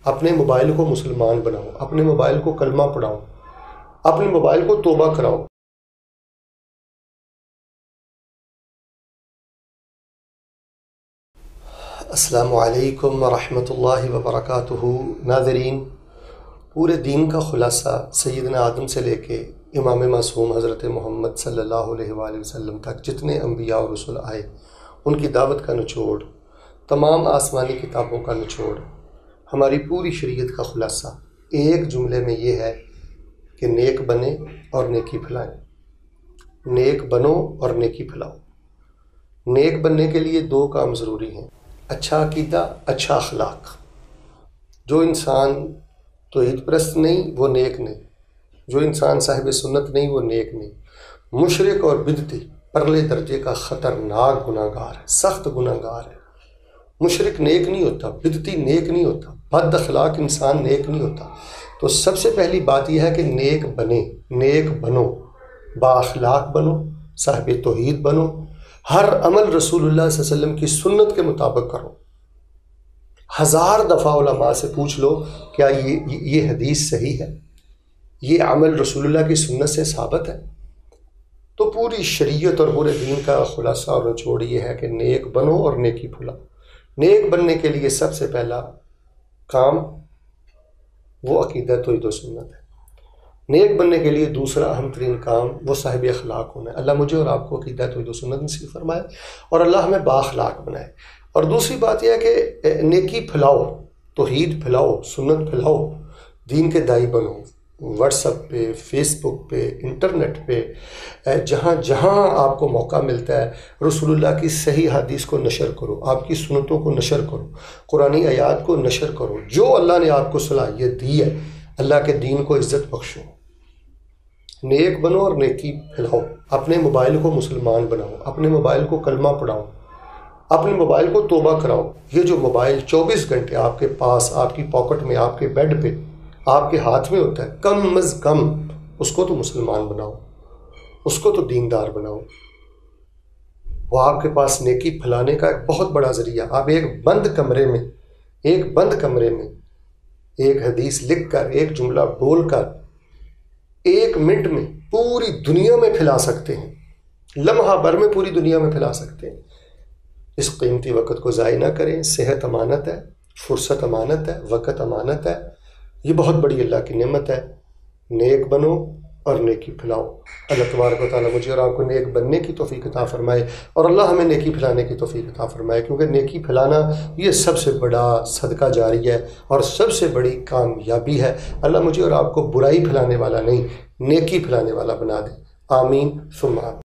اپنے موبائل کو مسلمان بناؤ، اپنے موبائل کو کلمہ پڑھاؤ، اپنے موبائل کو توبہ کراؤ۔ السلام علیکم ورحمۃ اللہ وبرکاتہ۔ ناظرین، پورے دین کا خلاصہ سیدنا آدم سے لے کے امام معصوم حضرت محمد صلی اللہ علیہ وآلہ وسلم تک جتنے انبیاء اور رسول آئے، ان کی دعوت کا نچوڑ، تمام آسمانی کتابوں کا نچوڑ، ہماری پوری شریعت کا خلاصہ ایک جملے میں یہ ہے کہ نیک بنے اور نیکی پھیلائیں۔ نیک بنو اور نیکی پھیلاؤ۔ نیک بننے کے لیے دو کام ضروری ہیں: اچھا عقیدہ، اچھا اخلاق۔ جو انسان توحید پرست نہیں وہ نیک نہیں، جو انسان صاحب سنت نہیں وہ نیک نہیں۔ مشرک اور بدعتی پرلے درجے کا خطرناک گناہ گار ہے، سخت گناہ گار ہے۔ مشرک نیک نہیں ہوتا، بدعتی نیک نہیں ہوتا، بد اخلاق انسان نیک نہیں ہوتا۔ تو سب سے پہلی بات یہ ہے کہ نیک بنے، نیک بنو، با اخلاق بنو، صاحب توحید بنو، ہر عمل رسول اللہ صلی اللہ علیہ وسلم کی سنت کے مطابق کرو۔ 1000 دفعہ علماء سے پوچھ لو کیا یہ حدیث صحیح ہے، یہ عمل رسول اللہ کی سنت سے ثابت ہے؟ تو پوری شریعت اور پورے دین کا خلاصہ اور نچوڑ یہ ہے کہ نیک بنو اور نیکی پھیلاؤ۔ نیک بننے کے لیے سب سے پہلا کام وہ عقیدہ توحید و سنت ہے۔ نیک بننے کے لیے دوسرا اہم ترین کام وہ صاحب اخلاق ہونا ہے۔ اللہ مجھے اور آپ کو عقیدہ توحید و سنت نصیب فرمائے اور اللہ ہمیں با اخلاق بنائے۔ اور دوسری بات یہ ہے کہ نیکی پھیلاؤ، توحید پھیلاؤ، سنت پھیلاؤ، دین کے داعی بنو۔ واٹس ایپ پہ، فیس بک پہ، انٹرنیٹ پہ، جہاں جہاں آپ کو موقع ملتا ہے رسول اللہ کی صحیح حدیث کو نشر کرو، آپ کی سنتوں کو نشر کرو، قرآنی آیات کو نشر کرو۔ جو اللہ نے آپ کو صلاحیت دی ہے، اللہ کے دین کو عزت بخشو۔ نیک بنو اور نیکی پھیلاؤ۔ اپنے موبائل کو مسلمان بناؤ، اپنے موبائل کو کلمہ پڑھاؤ، اپنے موبائل کو توبہ کراؤ۔ یہ جو موبائل 24 گھنٹے آپ کے پاس، آپ کی پاکٹ میں، آپ کے بیڈ پہ، آپ کے ہاتھ میں ہوتا ہے، کم از کم اس کو تو مسلمان بناؤ، اس کو تو دیندار بناؤ۔ وہ آپ کے پاس نیکی پھیلانے کا ایک بہت بڑا ذریعہ۔ آپ ایک بند کمرے میں ایک حدیث لکھ کر، ایک جملہ بول کر 1 منٹ میں پوری دنیا میں پھیلا سکتے ہیں، لمحہ بھر میں پوری دنیا میں پھیلا سکتے ہیں۔ اس قیمتی وقت کو ضائع نہ کریں۔ صحت امانت ہے، فرصت امانت ہے، وقت امانت ہے، یہ بہت بڑی اللہ کی نعمت ہے۔ نیک بنو اور نیکی پھیلاؤ۔ اللہ تبارک و تعالیٰ مجھے اور آپ کو نیک بننے کی توفیق عطا فرمائے اور اللہ ہمیں نیکی پھیلانے کی توفیق عطا فرمائے، کیونکہ نیکی پھیلانا یہ سب سے بڑا صدقہ جاری ہے اور سب سے بڑی کامیابی ہے۔ اللہ مجھے اور آپ کو برائی پھیلانے والا نہیں، نیکی پھیلانے والا بنا دے۔ آمین ثم آمین۔